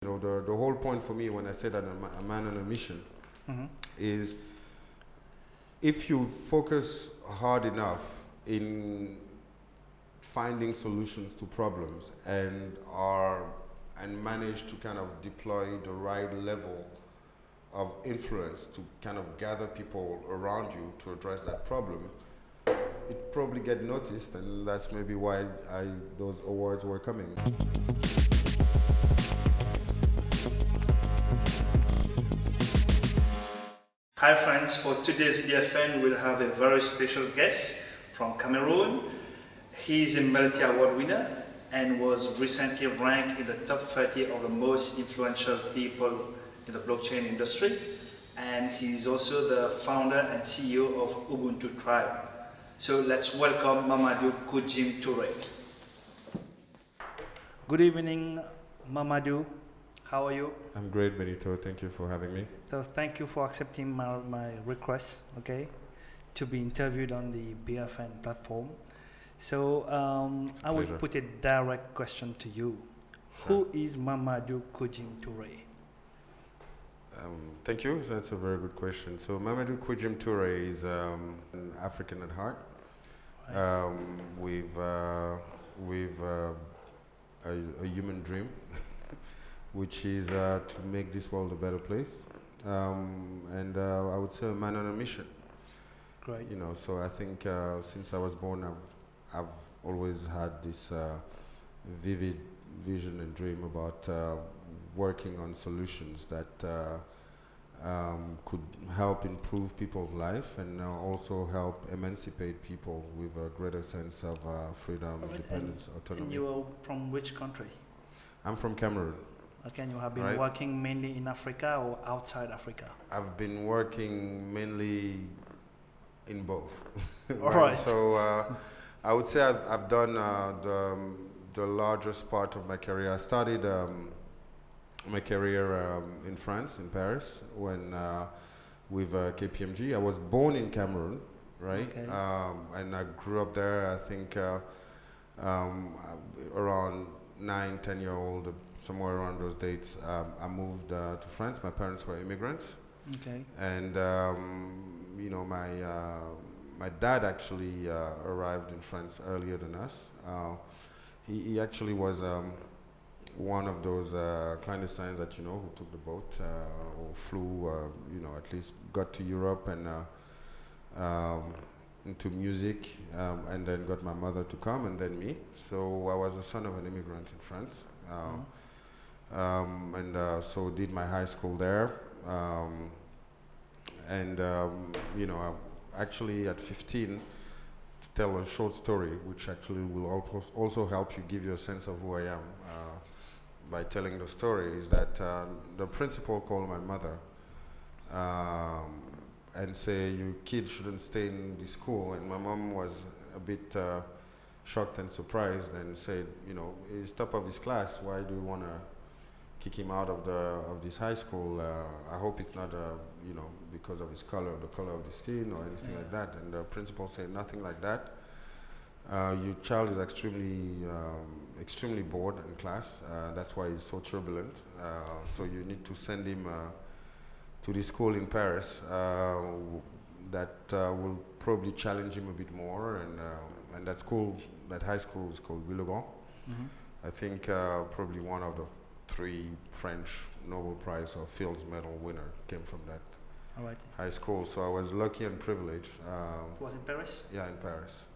The whole point for me when I say that I'm a man on a mission is if you focus hard enough in finding solutions to problems and manage to kind of deploy the right level of influence to kind of gather people around you to address that problem, it probably get noticed, and that's maybe why those awards were coming. Hi friends, for today's BFN we'll have a very special guest from Cameroon. He's a multi-award winner and was recently ranked in the top 30 of the most influential people in the blockchain industry. And he's also the founder and CEO of Ubuntu Tribe. So let's welcome Mamadou Kwidjim Toure. Good evening, Mamadou. How are you? I'm great, Benito. Thank you for having me. So thank you for accepting my request, to be interviewed on the BFN platform. So I will put a direct question to you. Sure. Who is Mamadou Kwidjim Toure? Thank you. That's a very good question. So Mamadou Kwidjim Toure is an African at heart. Right. With a human dream. Which is to make this world a better place, and I would say a man on a mission. Great. So I think since I was born, I've always had this vivid vision and dream about working on solutions that could help improve people's life and also help emancipate people with a greater sense of freedom, independence, autonomy. And you are from which country? I'm from Cameroon. Okay, and you have been working mainly in Africa or outside Africa? I've been working mainly in both. All right. So I would say I've done the largest part of my career. I started my career in France, in Paris, when with KPMG. I was born in Cameroon, right? Okay. And I grew up there, I think, around 9, 10-year-old, somewhere around those dates. I moved to France. My parents were immigrants. Okay. And my dad actually arrived in France earlier than us. He actually was one of those clandestines that who took the boat or flew, at least got to Europe and into music, and then got my mother to come, and then me. So I was the son of an immigrant in France, and so did my high school there. Actually at 15, to tell a short story, which actually will also help you give you a sense of who I am by telling the story, is that the principal called my mother and say, "You kids shouldn't stay in this school." And my mom was a bit shocked and surprised and said, "He's top of his class. Why do you want to kick him out of this high school? I hope it's not because of his color, the color of the skin or anything like that." And the principal said, "Nothing like that. Your child is extremely bored in class. That's why he's so turbulent. So you need to send him to the school in Paris that will probably challenge him a bit more." And that high school is called Villegan. I think probably one of the 3 French Nobel Prize or Fields Medal winner came from that high school. So I was lucky and privileged. It was in Paris? Yeah, in Paris.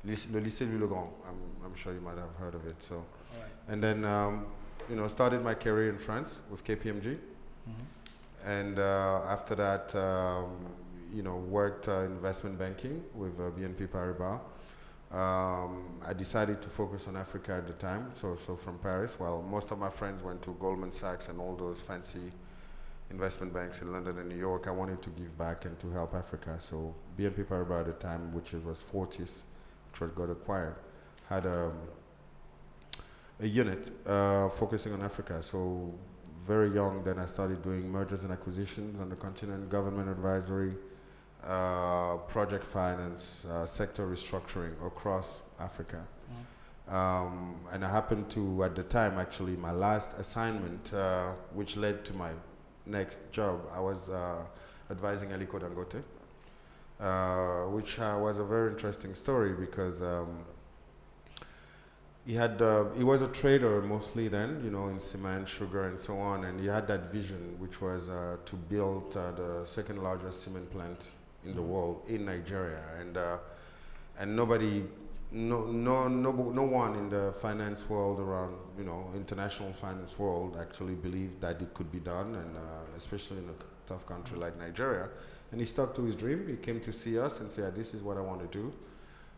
Le lycée Villegan. I'm sure you might have heard of it. So, and then started my career in France with KPMG. And after that, worked investment banking with BNP Paribas. I decided to focus on Africa at the time, so from Paris. While most of my friends went to Goldman Sachs and all those fancy investment banks in London and New York, I wanted to give back and to help Africa. So BNP Paribas at the time, which was Fortis, which got acquired, had a unit focusing on Africa. So very young, then I started doing mergers and acquisitions on the continent, government advisory, project finance, sector restructuring across Africa. And I happened to, at the time, actually, my last assignment, which led to my next job, I was advising Aliko Dangote, which was a very interesting story because he was a trader mostly then, in cement, sugar, and so on, and he had that vision, which was to build the second largest cement plant in the world in Nigeria, and nobody, no one in the finance world around, international finance world actually believed that it could be done, and especially in a tough country like Nigeria. And he stuck to his dream. He came to see us and said, "This is what I want to do.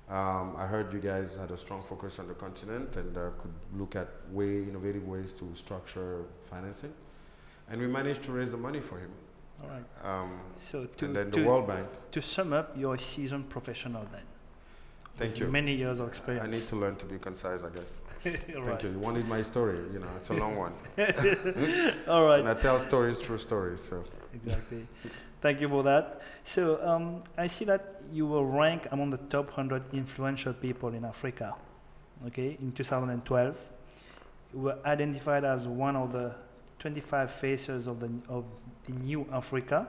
I heard you guys had a strong focus on the continent and could look at innovative ways to structure financing." And we managed to raise the money for him. All right. And then the World Bank. To sum up, you're a seasoned professional then. Thank you. Many years of experience. I need to learn to be concise, I guess. Right. Thank you. You wanted my story, it's a long one. All right. And I tell stories, true stories, so. Exactly. Thank you for that. So I see that you will rank among the top 100 influential people in Africa. Okay, in 2012, you were identified as one of the 25 faces of the new Africa,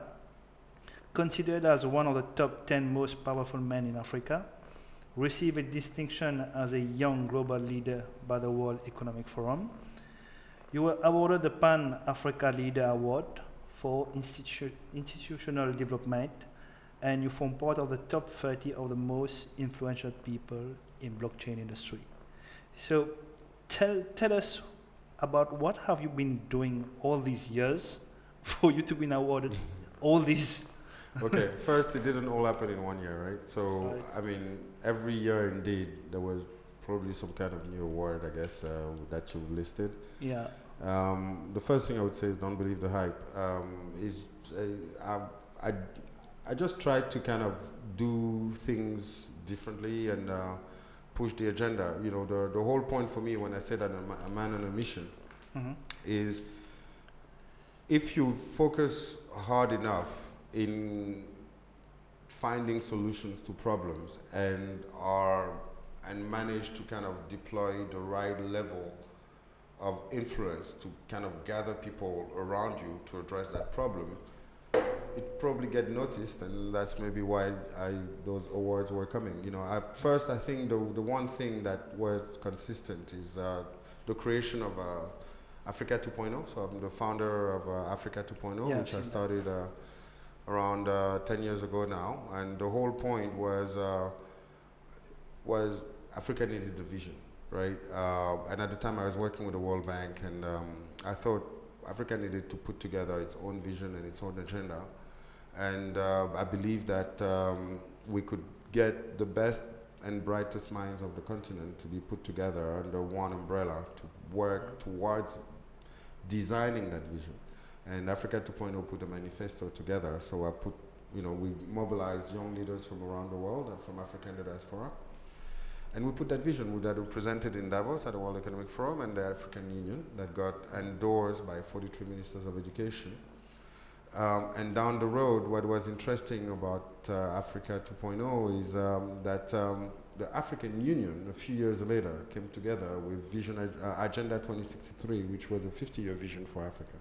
considered as one of the top 10 most powerful men in Africa, received a distinction as a young global leader by the World Economic Forum. You were awarded the Pan-Africa Leader Award for institutional development, and you form part of the top 30 of the most influential people in blockchain industry. So tell us about what have you been doing all these years for you to be awarded all these. Okay, first it didn't all happen in 1 year, right? So, right. I mean, every year indeed, there was probably some kind of new award, I guess, that you listed. Yeah. The first thing I would say is don't believe the hype. I just tried to kind of do things differently and push the agenda. The whole point for me when I say that I'm a man on a mission is if you focus hard enough in finding solutions to problems and manage to kind of deploy the right level of influence to kind of gather people around you to address that problem, it probably get noticed, and that's maybe why those awards were coming. At first, I think the one thing that was consistent is the creation of Africa 2.0. So I'm the founder of Africa 2.0, which I started around 10 years ago now, and the whole point was Africa needed a vision, right? And at the time I was working with the World Bank, and I thought Africa needed to put together its own vision and its own agenda, and I believe that we could get the best and brightest minds of the continent to be put together under one umbrella to work towards designing that vision. And Africa 2.0 put a manifesto together. So we mobilized young leaders from around the world and from Africa and the diaspora. And we put that vision that we presented in Davos at the World Economic Forum and the African Union that got endorsed by 43 ministers of education. And down the road, what was interesting about Africa 2.0 is that the African Union, a few years later, came together with Agenda 2063, which was a 50-year vision for Africa.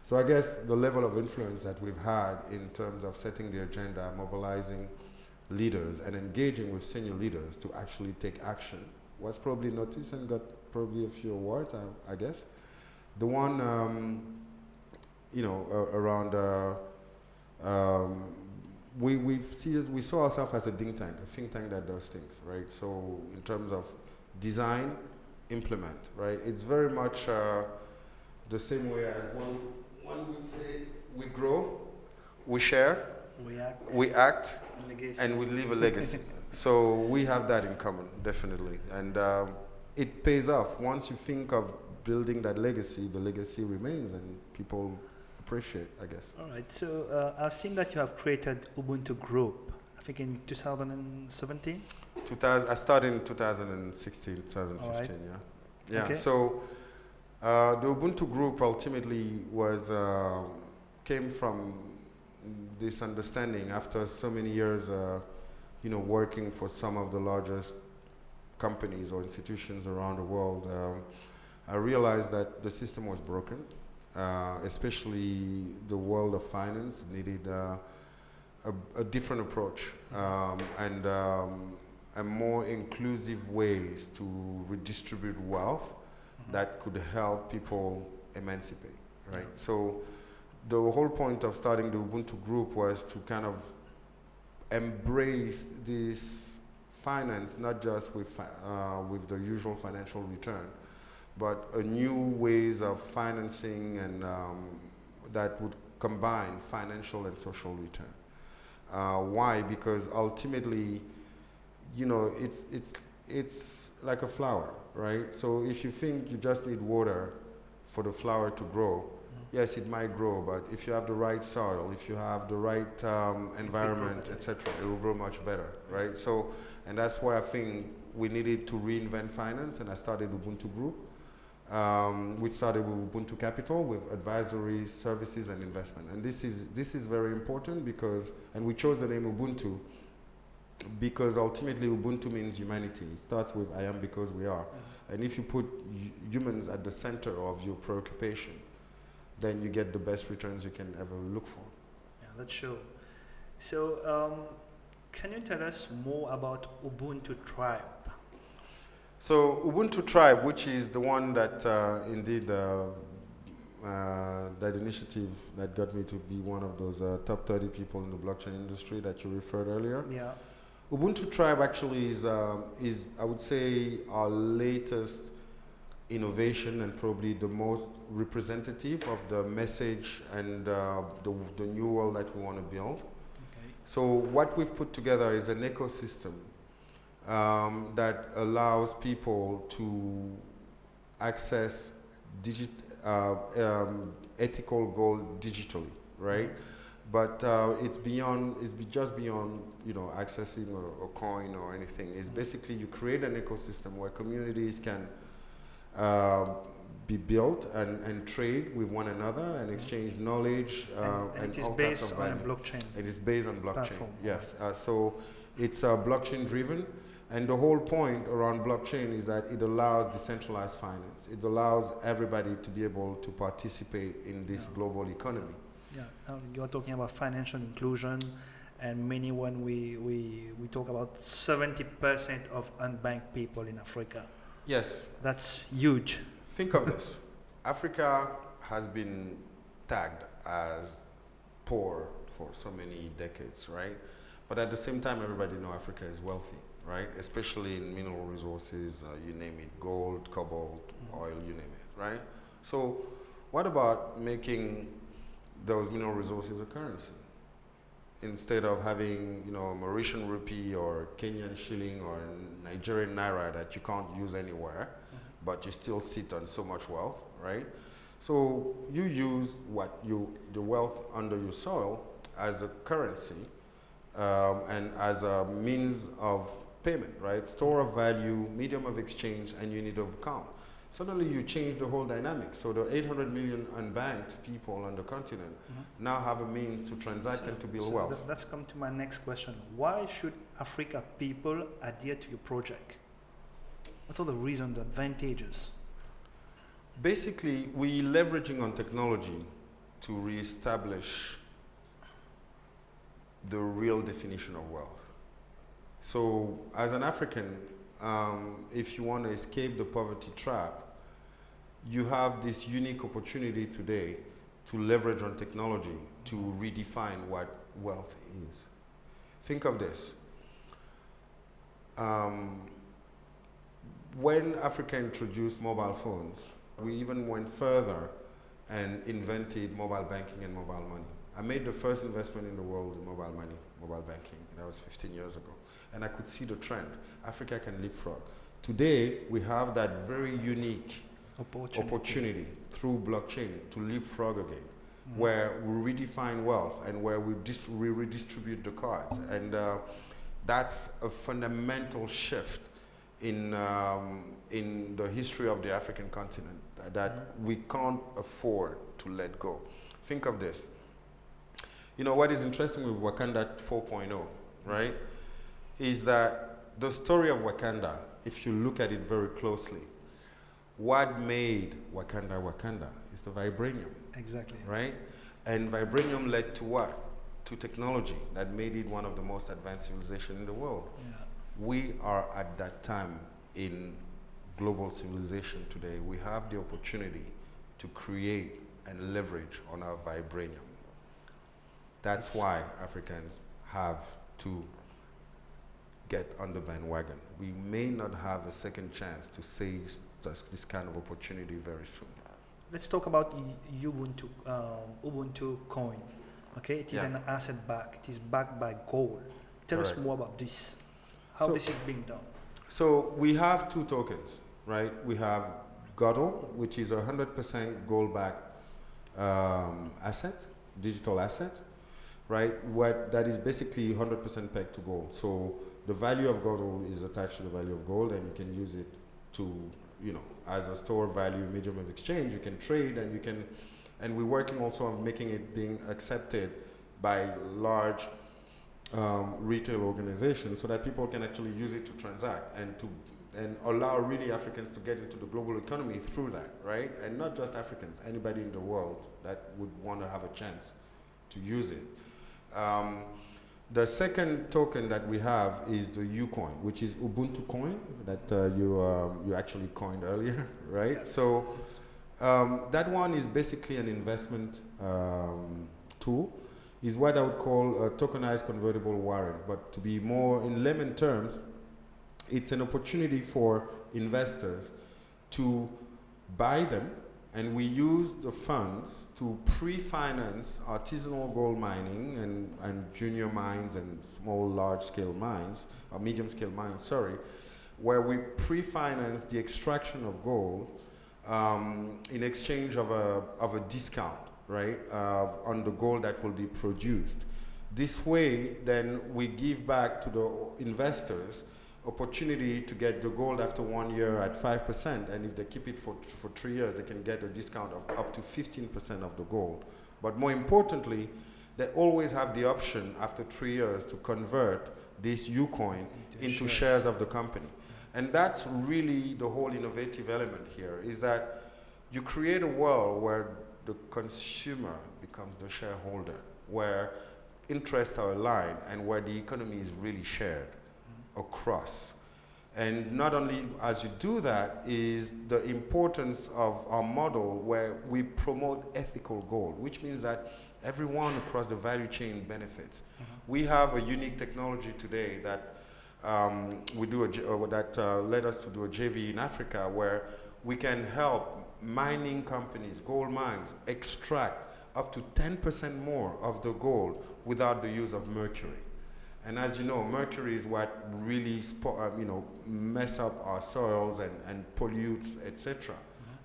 So I guess the level of influence that we've had in terms of setting the agenda, mobilizing leaders, and engaging with senior leaders to actually take action was probably noticed and got probably a few awards, I guess. The one, around, we saw ourselves as a think tank that does things, right? So in terms of design, implement, right? It's very much the same way as one would say we grow, we share, we act, and we leave a legacy. So we have that in common, definitely. And it pays off. Once you think of building that legacy, the legacy remains and people appreciate, I guess. All right, so I've seen that you have created Ubuntu Group, I think in 2017? I started in 2016, 2015, right. Yeah. Okay. So the Ubuntu Group ultimately came from this understanding after so many years, working for some of the largest companies or institutions around the world, I realized that the system was broken, especially the world of finance needed a different approach and a more inclusive ways to redistribute wealth that could help people emancipate, right? So the whole point of starting the Ubuntu Group was to kind of embrace this finance, not just with the usual financial return, but a new ways of financing and that would combine financial and social return. Why? Because ultimately, you know, it's like a flower, right? So if you think you just need water for the flower to grow, yes, it might grow, but if you have the right soil, if you have the right environment, etc., it will grow much better, right? So, and that's why I think we needed to reinvent finance, and I started Ubuntu Group. We started with Ubuntu Capital, with advisory services and investment, and this is very important because, and we chose the name Ubuntu because ultimately Ubuntu means humanity. It starts with I am because we are, and if you put humans at the center of your preoccupation, then you get the best returns you can ever look for. Yeah, that's true. So, can you tell us more about Ubuntu Tribe? So Ubuntu Tribe, which is the one that indeed that initiative that got me to be one of those top 30 people in the blockchain industry that you referred earlier. Yeah. Ubuntu Tribe actually is I would say our latest innovation and probably the most representative of the message and the new world that we want to build. Okay. So what we've put together is an ecosystem that allows people to access ethical gold digitally, right? But it's just beyond, you know, accessing a coin or anything. It's basically you create an ecosystem where communities can be built and trade with one another and exchange knowledge and all types of value. It is based on a blockchain. It is based on blockchain. Platform. Yes. So it's blockchain driven, and the whole point around blockchain is that it allows decentralized finance. It allows everybody to be able to participate in this global economy. Yeah, you're talking about financial inclusion, and many when we talk about 70% of unbanked people in Africa. Yes. That's huge. Think of this. Africa has been tagged as poor for so many decades, right? But at the same time, everybody knows Africa is wealthy, right? Especially in mineral resources, you name it, gold, cobalt, oil, you name it, right? So what about making those mineral resources a currency? Instead of having, you know, Mauritian rupee or Kenyan shilling or Nigerian naira that you can't use anywhere, but you still sit on so much wealth, right? So you use the wealth under your soil as a currency and as a means of payment, right? Store of value, medium of exchange, and unit of account. Suddenly you change the whole dynamic. So the 800 million unbanked people on the continent now have a means to transact and to build wealth. Let's come to my next question. Why should Africa people adhere to your project? What are the reasons, the advantages? Basically, we're leveraging on technology to reestablish the real definition of wealth. So as an African, if you want to escape the poverty trap, you have this unique opportunity today to leverage on technology to redefine what wealth is. Think of this. When Africa introduced mobile phones, we even went further and invented mobile banking and mobile money. I made the first investment in the world in mobile money, mobile banking. That was 15 years ago. And I could see the trend. Africa can leapfrog. Today, we have that very unique opportunity through blockchain to leapfrog again, where we redefine wealth and where we redistribute the cards. And that's a fundamental shift in the history of the African continent that we can't afford to let go. Think of this. You know, what is interesting with Wakanda 4.0, right, is that the story of Wakanda, if you look at it very closely, what made Wakanda Wakanda is the vibranium. Exactly. Right? And vibranium led to what? To technology that made it one of the most advanced civilizations in the world. Yeah. We are at that time in global civilization today. We have the opportunity to create and leverage on our vibranium. That's why Africans have to get on the bandwagon. We may not have a second chance to seize this kind of opportunity very soon. Let's talk about Ubuntu coin. Okay, it is an asset back. It is backed by gold. Tell us more about this. How this is being done. So we have two tokens, right? We have GODL, which is a 100% gold-backed asset, digital asset, right? That is basically 100% pegged to gold. So the value of GODL is attached to the value of gold, and you can use it to, as a store value medium of exchange. You can trade, and we're working also on making it being accepted by large retail organizations so that people can actually use it to transact and allow really Africans to get into the global economy through that, right? And not just Africans, anybody in the world that would want to have a chance to use it. The second token that we have is the Ucoin, which is Ubuntu coin that you actually coined earlier, right? So that one is basically an investment tool. Is what I would call a tokenized convertible warrant. But to be more in layman terms, it's an opportunity for investors to buy them, and we use the funds to pre-finance artisanal gold mining and junior mines and small large-scale mines, or medium-scale mines, sorry, where we pre-finance the extraction of gold in exchange of a discount, right, on the gold that will be produced. This way, then we give back to the investors opportunity to get the gold after 1 year at 5%, and if they keep it for 3 years, they can get a discount of up to 15% of the gold. But more importantly, they always have the option after 3 years to convert this Ucoin into shares of the company. And that's really the whole innovative element here, is that you create a world where the consumer becomes the shareholder, where interests are aligned and where the economy is really shared across. And not only as you do that is the importance of our model where we promote ethical gold, which means that everyone across the value chain benefits. We have a unique technology today that led us to do a JV in Africa where we can help mining companies, gold mines, extract up to 10% more of the gold without the use of mercury. And as you know, mercury is what really mess up our soils and pollutes, etc.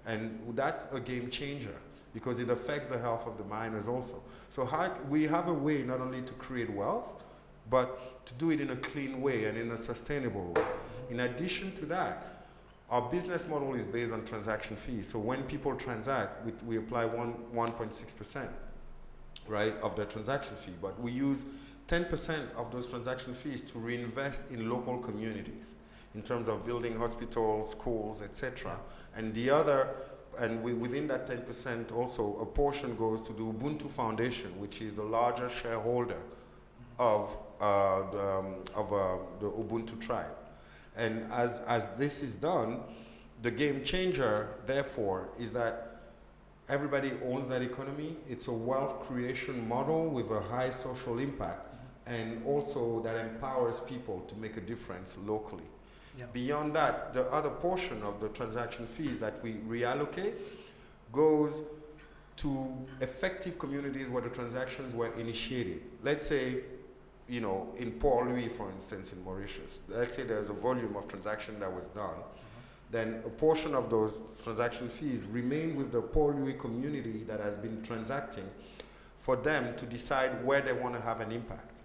And that's a game changer because it affects the health of the miners also. So we have a way not only to create wealth, but to do it in a clean way and in a sustainable way. In addition to that, our business model is based on transaction fees. So when people transact, we apply 1.6%, right, of the transaction fee. But we use 10% of those transaction fees to reinvest in local communities in terms of building hospitals, schools, etc. And within that 10% also, a portion goes to the Ubuntu Foundation, which is the larger shareholder of the Ubuntu Tribe. And as this is done, the game changer, therefore, is that everybody owns that economy. It's a wealth creation model with a high social impact, and also that empowers people to make a difference locally. Yeah. Beyond that, the other portion of the transaction fees that we reallocate goes to effective communities where the transactions were initiated. Let's say, in Port Louis, for instance, in Mauritius, let's say there's a volume of transaction that was done, then a portion of those transaction fees remain with the Port Louis community that has been transacting for them to decide where they want to have an impact,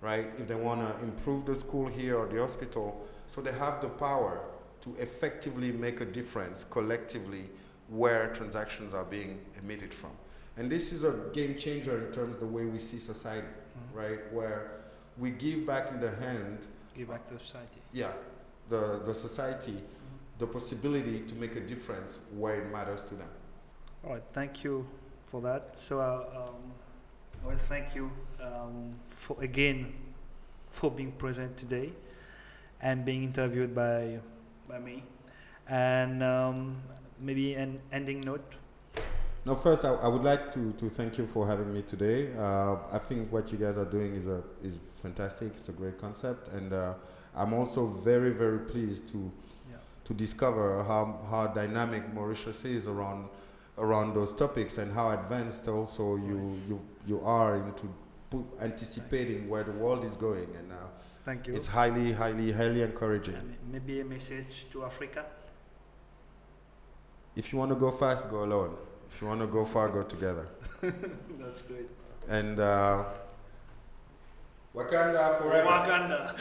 right? If they want to improve the school here or the hospital, so they have the power to effectively make a difference collectively where transactions are being emitted from. And this is a game changer in terms of the way we see society, right? Where we give back in the hand Give back to society. Yeah, the society, the possibility to make a difference where it matters to them. All right, thank you for that. So I will thank you for being present today and being interviewed by me. And maybe an ending note. No, first I would like to thank you for having me today. I think what you guys are doing is fantastic. It's a great concept, and I'm also very, very pleased to discover how dynamic Mauritius is around those topics, and how advanced also you are into anticipating where the world is going. And thank you. It's highly encouraging. And maybe a message to Africa. If you want to go fast, go alone. If you want to go far, go together. That's great. And Wakanda forever. Wakanda.